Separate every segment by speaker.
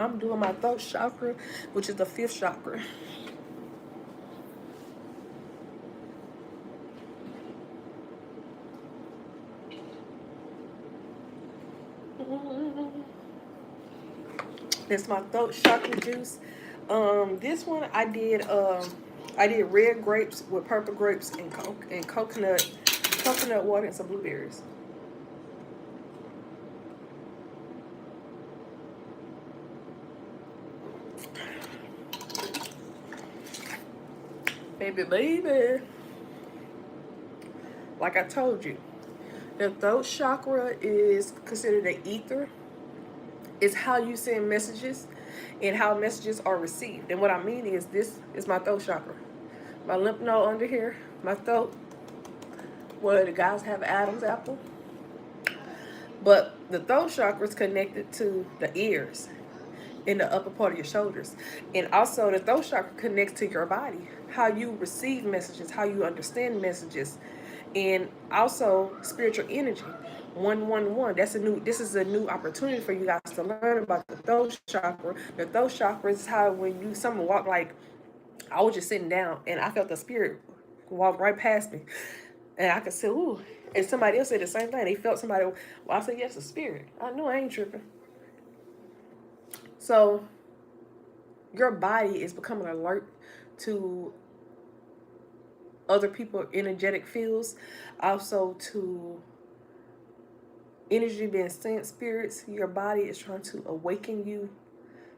Speaker 1: I'm doing my throat chakra, which is the 5th chakra. It's my throat chakra juice. This one I did red grapes with purple grapes and coconut water and some blueberries. Baby. Like I told you, the throat chakra is considered the ether. It's how you send messages and how messages are received. And what I mean is, this is my throat chakra. My lymph node under here, my throat, where the guys have Adam's apple. But the throat chakra is connected to the ears in the upper part of your shoulders. And also the throat chakra connects to your body, how you receive messages, how you understand messages, and also spiritual energy. 111. This is a new opportunity for you guys to learn about the throat chakra. The throat chakra is how when someone walk, like I was just sitting down and I felt the spirit walk right past me. And I could say, ooh. And somebody else said the same thing. They felt somebody. Well, I said, yes, a spirit. I know I ain't tripping. So your body is becoming alert to other people's energetic fields, also to energy being sent, spirits. Your body is trying to awaken you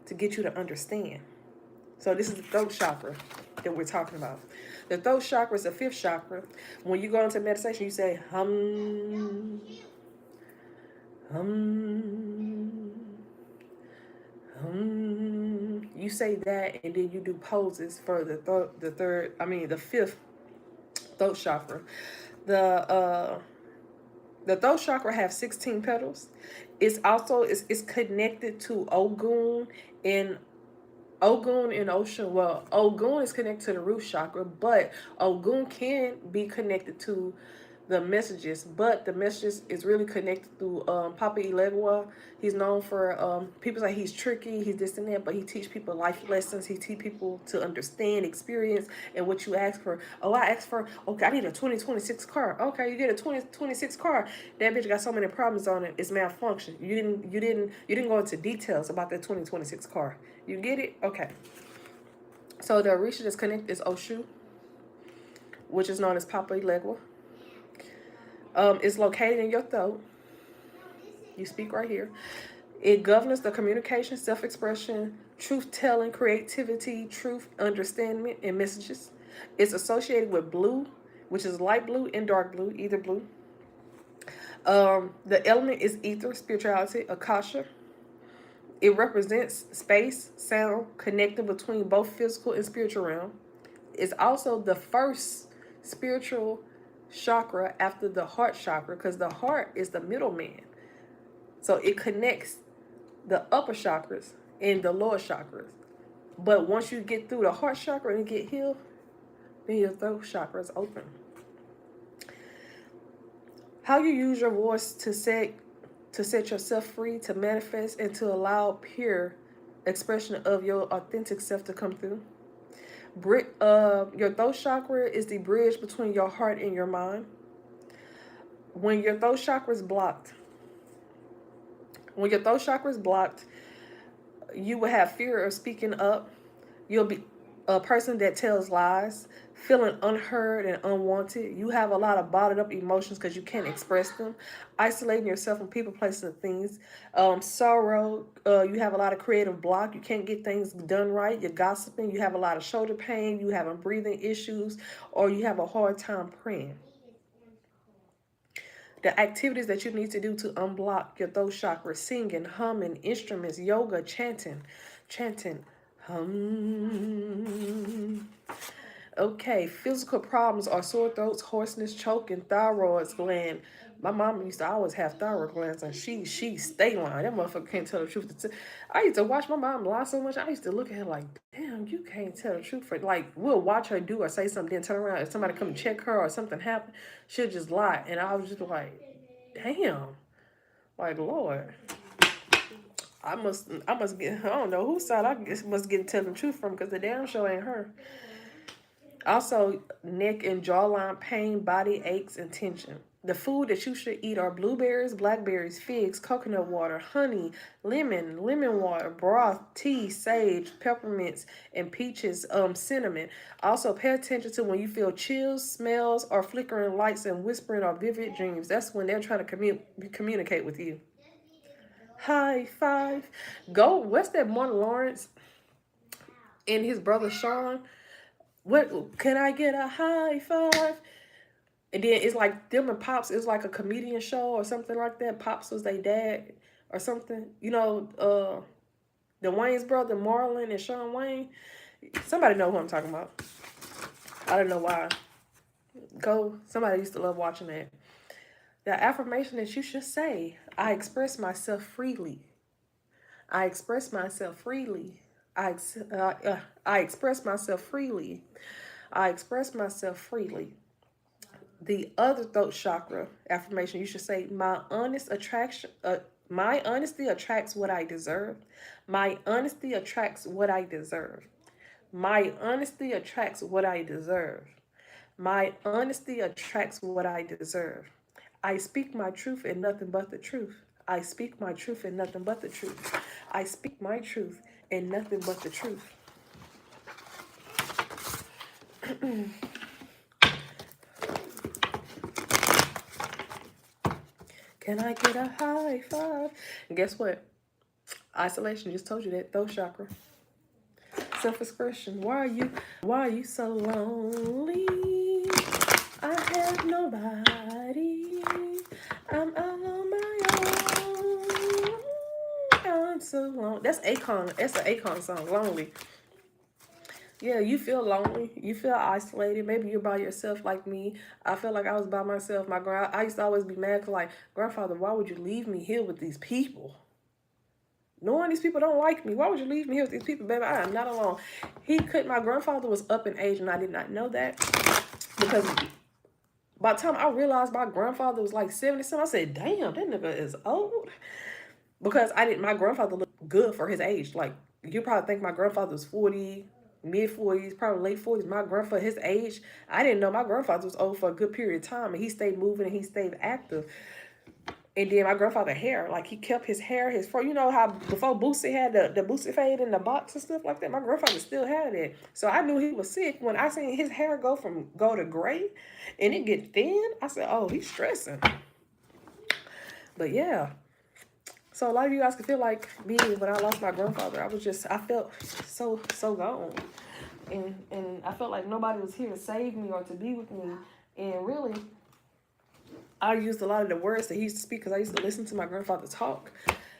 Speaker 1: to get you to understand. So this is the throat chakra that we're talking about. The throat chakra is the 5th chakra. When you go into meditation, you say hum, hum, hum. You say that, and then you do poses for the 5th throat chakra. The throat chakra has 16 petals. It's also it's connected to Ogun and Ocean. Well, Ogun is connected to the root chakra, but Ogun can be connected to the messages, but the messages is really connected through Papa Ilegua. He's known for people say he's tricky, he's this and that, but he teach people life lessons. He teach people to understand, experience, and what you ask for. Oh, I asked for, okay, I need a 2026 car. Okay, you get a 2026 car. That bitch got so many problems on it. It's malfunction. You didn't go into details about that 2026 car. You get it? Okay. So the Orisha that's connected is Oshu, which is known as Papa Ilegua. It's located in your throat. You speak right here. It governs the communication, self-expression, truth-telling, creativity, truth, understanding, and messages. It's associated with blue, which is light blue and dark blue, either blue. The element is ether, spirituality, akasha. It represents space, sound, connecting between both physical and spiritual realm. It's also the first spiritual chakra after the heart chakra, because the heart is the middleman. So it connects the upper chakras and the lower chakras. But once you get through the heart chakra and get healed, then your throat chakra is open. How you use your voice to set yourself free, to manifest, and to allow pure expression of your authentic self to come through. Your throat chakra is the bridge between your heart and your mind. When your throat chakra is blocked, you will have fear of speaking up. You'll be a person that tells lies, feeling unheard and unwanted. You have a lot of bottled up emotions because you can't express them. Isolating yourself from people, places, and things. Sorrow. You have a lot of creative block. You can't get things done right. You're gossiping. You have a lot of shoulder pain. You have breathing issues, or you have a hard time praying. The activities that you need to do to unblock your throat chakra: singing, humming, instruments, yoga, chanting, hum. Okay, physical problems are sore throats, hoarseness, choking, thyroid gland. My mom used to always have thyroid glands, and she stay lying. That motherfucker can't tell the truth. I used to watch my mom lie so much. I used to look at her like, damn, you can't tell the truth. Like, we'll watch her do or say something, then turn around. If somebody come check her or something happen, she'll just lie. And I was just like, damn. Like, Lord. I must get, I don't know whose side I guess must get telling the truth from, because the damn show ain't her. Also, neck and jawline pain, body aches, and tension. The food that you should eat are blueberries, blackberries, figs, coconut water, honey, lemon water, broth, tea, sage, peppermints, and peaches, cinnamon. Also, pay attention to when you feel chills, smells, or flickering lights and whispering or vivid dreams. That's when they're trying to communicate with you. High five. Go. What's that? Martin Lawrence and his brother Sean. What can I get a high five? And then it's like them and Pops. It's like a comedian show or something like that. Pops was their dad or something. You know, the Wayne's brother, Marlon and Sean Wayne. Somebody know who I'm talking about. I don't know why. Go. Somebody used to love watching that. The affirmation that you should say: I express myself freely. I express myself freely. I express myself freely. I express myself freely. The other throat chakra affirmation you should say: my honesty attracts what I deserve. My honesty attracts what I deserve. My honesty attracts what I deserve. My honesty attracts what I deserve. I speak my truth and nothing but the truth. I speak my truth and nothing but the truth. I speak my truth and nothing but the truth. Can I get a high five? And guess what? Isolation, just told you that. Throat chakra. Self-expression. Why are you so lonely? I have nobody. I'm all on my own. I'm so lonely. That's Akon. That's an Akon song, Lonely. Yeah, you feel lonely. You feel isolated. Maybe you're by yourself like me. I feel like I was by myself. I used to always be mad, 'cause like, grandfather, why would you leave me here with these people? Knowing these people don't like me. Why would you leave me here with these people, baby? I am not alone. My grandfather was up in age, and I did not know that. Because by the time I realized my grandfather was like 70-something, I said, damn, that nigga is old. Because my grandfather looked good for his age. Like, you probably think my grandfather was 40, mid-40s, probably late 40s. My grandfather, his age, I didn't know my grandfather was old for a good period of time. And he stayed moving and he stayed active. And then my grandfather hair, like he kept his hair, his fro. You know how before Boosie had the Boosie fade in the box and stuff like that? My grandfather still had it. So I knew he was sick. When I seen his hair go to gray and it get thin, I said, oh, he's stressing. But yeah. So a lot of you guys can feel like me when I lost my grandfather. I felt so gone. And I felt like nobody was here to save me or to be with me. And really, I used a lot of the words that he used to speak because I used to listen to my grandfather talk.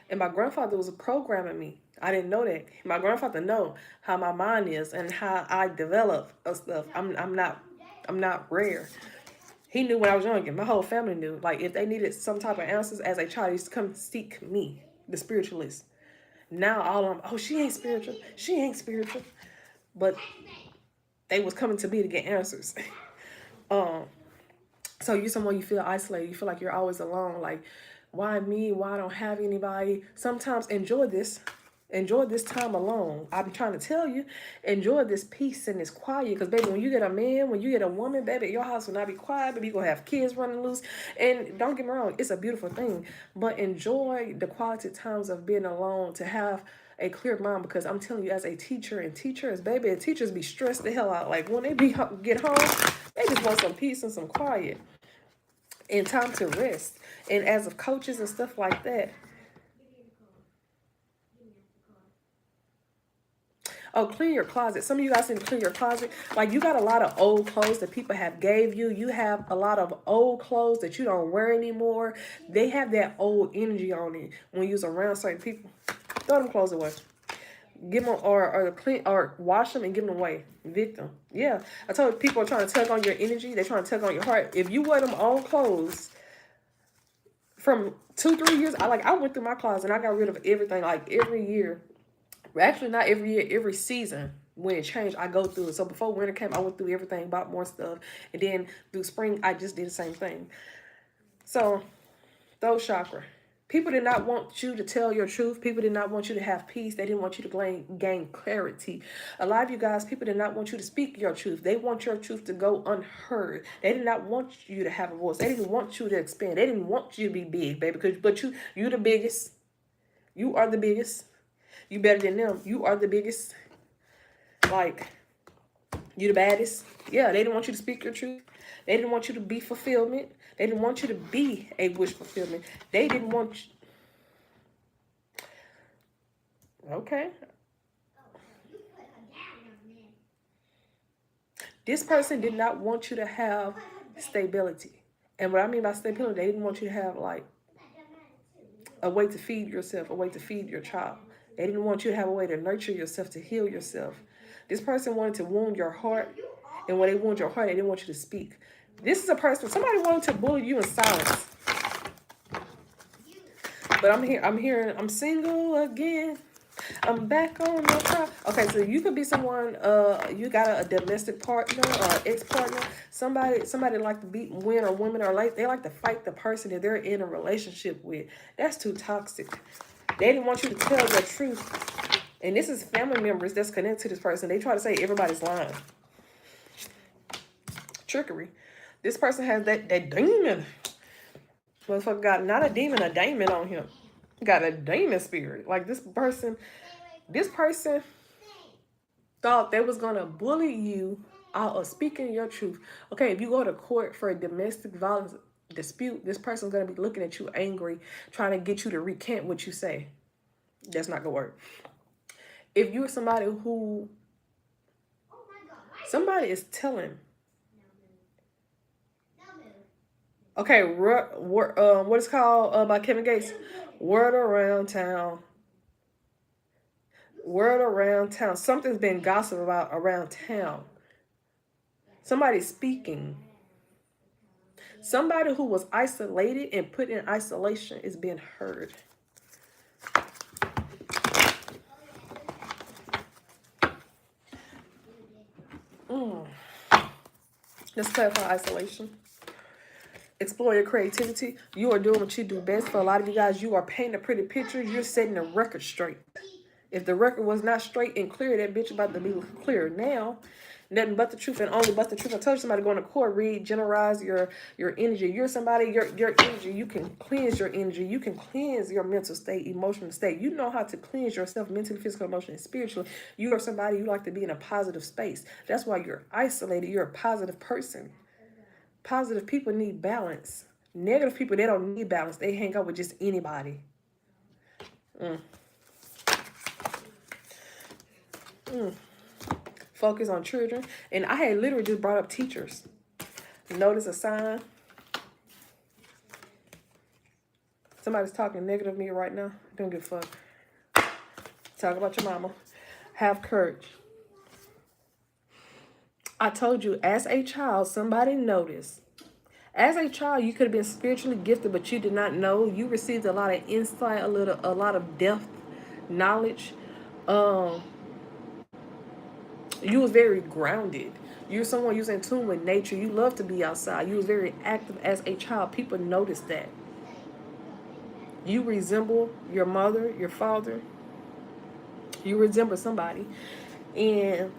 Speaker 1: And my grandfather was programming me. I didn't know that. My grandfather know how my mind is and how I develop stuff. I'm not rare. He knew when I was younger. My whole family knew. Like, if they needed some type of answers as a child, he used to come seek me, the spiritualist. Now all of them, oh, she ain't spiritual. She ain't spiritual. But they was coming to me to get answers. So you're someone, you feel isolated. You feel like you're always alone. Like, why me? Why I don't have anybody? Sometimes enjoy this. Enjoy this time alone. I'm trying to tell you, enjoy this peace and this quiet. Because, baby, when you get a man, when you get a woman, baby, your house will not be quiet. Baby, you're going to have kids running loose. And don't get me wrong, it's a beautiful thing. But enjoy the quality times of being alone, to have a clear mind. Because I'm telling you, as a teacher and teachers, baby, and teachers be stressed the hell out. Like, when they get home, they just want some peace and some quiet and time to rest. And as of coaches and stuff like that, oh, clean your closet. Some of you guys need to clean your closet. Like, you got a lot of old clothes that people have gave you. You have a lot of old clothes that you don't wear anymore. They have that old energy on it when you're around certain people. Throw them clothes away. Give them or clean or wash them and give them away. Evict them. Yeah, I told you, people are trying to tug on your energy. They're trying to tug on your heart. If you wear them old clothes from 2-3 years, I went through my closet and I got rid of everything. Like, every year. Actually, not every year, every season when it changed, I go through it. So before winter came, I went through everything, bought more stuff. And then through spring, I just did the same thing. So, throat chakra, People did not want you to tell your truth. People did not want you to have peace. They didn't want you to gain clarity. A lot of you guys, people did not want you to speak your truth. They want your truth to go unheard. They did not want you to have a voice. They didn't want you to expand. They didn't want you to be big, baby. But you the biggest. You are the biggest. You better than them. You are the biggest. Like, you the baddest. Yeah, they didn't want you to speak your truth. They didn't want you to be fulfillment. They didn't want you to be a wish fulfillment. They didn't want you. Okay. This person did not want you to have stability. And what I mean by stability, they didn't want you to have like a way to feed yourself, a way to feed your child. They didn't want you to have a way to nurture yourself, to heal yourself. This person wanted to wound your heart. And when they wound your heart, they didn't want you to speak. This is a person, somebody wanted to bully you in silence. But I'm single again. I'm back on the top. Okay, so you could be someone, you got a domestic partner or ex-partner. Somebody like to beat men or women, or they like to fight the person that they're in a relationship with. That's too toxic. They didn't want you to tell the truth. And this is family members that's connected to this person. They try to say everybody's lying. Trickery. This person has that demon. Motherfucker got not a demon, a daemon on him. Got a demon spirit. Like this person thought they was gonna bully you out of speaking your truth. Okay, if you go to court for a domestic violence dispute, this person's gonna be looking at you angry, trying to get you to recant what you say. That's not gonna work. If you're somebody who somebody is telling. Okay, what is called by Kevin Gates? Word around town. Word around town. Something's been gossiped about around town. Somebody's speaking. Somebody who was isolated and put in isolation is being heard. Let's clarify isolation. Explore your creativity. You are doing what you do best. For a lot of you guys, you are painting a pretty picture. You're setting the record straight. If the record was not straight and clear, that bitch about to be clear now. Nothing but the truth and only but the truth. I told you somebody going to court, generalize your energy. You're somebody, your energy, you can cleanse your energy. You can cleanse your mental state, emotional state. You know how to cleanse yourself mentally, physically, emotionally, and spiritually. You are somebody you like to be in a positive space. That's why you're isolated. You're a positive person. Positive people need balance. Negative people, they don't need balance. They hang out with just anybody. Focus on children. And I had literally just brought up teachers. Notice a sign. Somebody's talking negative to me right now. Don't give a fuck. Talk about your mama. Have courage. I told you, as a child, somebody noticed. As a child, you could have been spiritually gifted, but you did not know. You received a lot of insight, a lot of depth, knowledge. You was very grounded. You're someone who's in tune with nature. You love to be outside. You was very active as a child. People noticed that. You resemble your mother, your father. You resemble somebody. And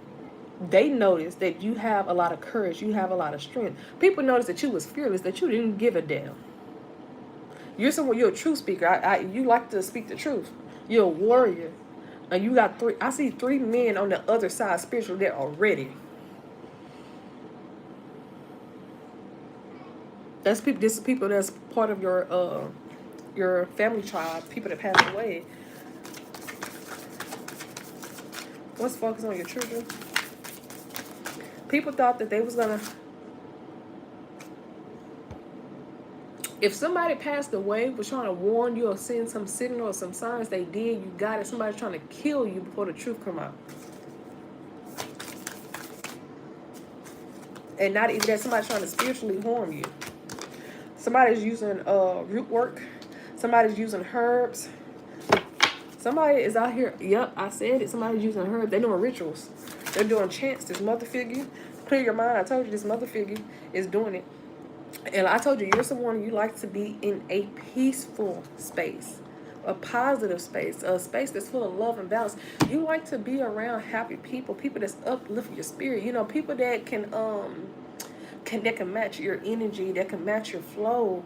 Speaker 1: they noticed that you have a lot of courage. You have a lot of strength. People noticed that you was fearless, that you didn't give a damn. You're a true speaker. You like to speak the truth. You're a warrior. And you got I see 3 men on the other side spiritually that are ready. This is people that's part of your family tribe, people that passed away. Let's focus on your children. People thought that they was gonna. If somebody passed away, was trying to warn you or send some signal or some signs, they did. You got it. Somebody's trying to kill you before the truth come out. And not even that, somebody's trying to spiritually harm you. Somebody's using root work. Somebody's using herbs. Somebody is out here. Yep, I said it. Somebody's using herbs. They're doing rituals. They're doing chants. This mother figure. Clear your mind. I told you this mother figure is doing it. And I told you, you're someone you like to be in a peaceful space, a positive space, a space that's full of love and balance. You like to be around happy people, people that's uplift your spirit. You know, people that can match your energy, that can match your flow.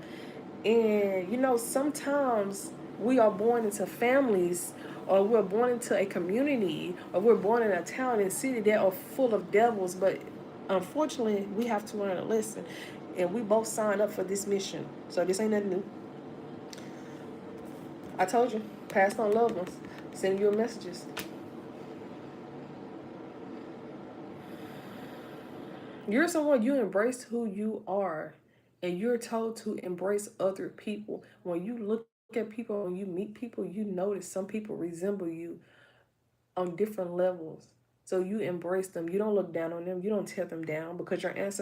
Speaker 1: And you know, sometimes we are born into families, or we're born into a community, or we're born in a town and city that are full of devils. But unfortunately, we have to learn a lesson. And we both signed up for this mission. So this ain't nothing new. I told you, passed on loved ones, sending you messages. You're someone, you embrace who you are, and you're told to embrace other people. When you look at people, when you meet people, you notice some people resemble you on different levels. So you embrace them. You don't look down on them. You don't tear them down because your ancestors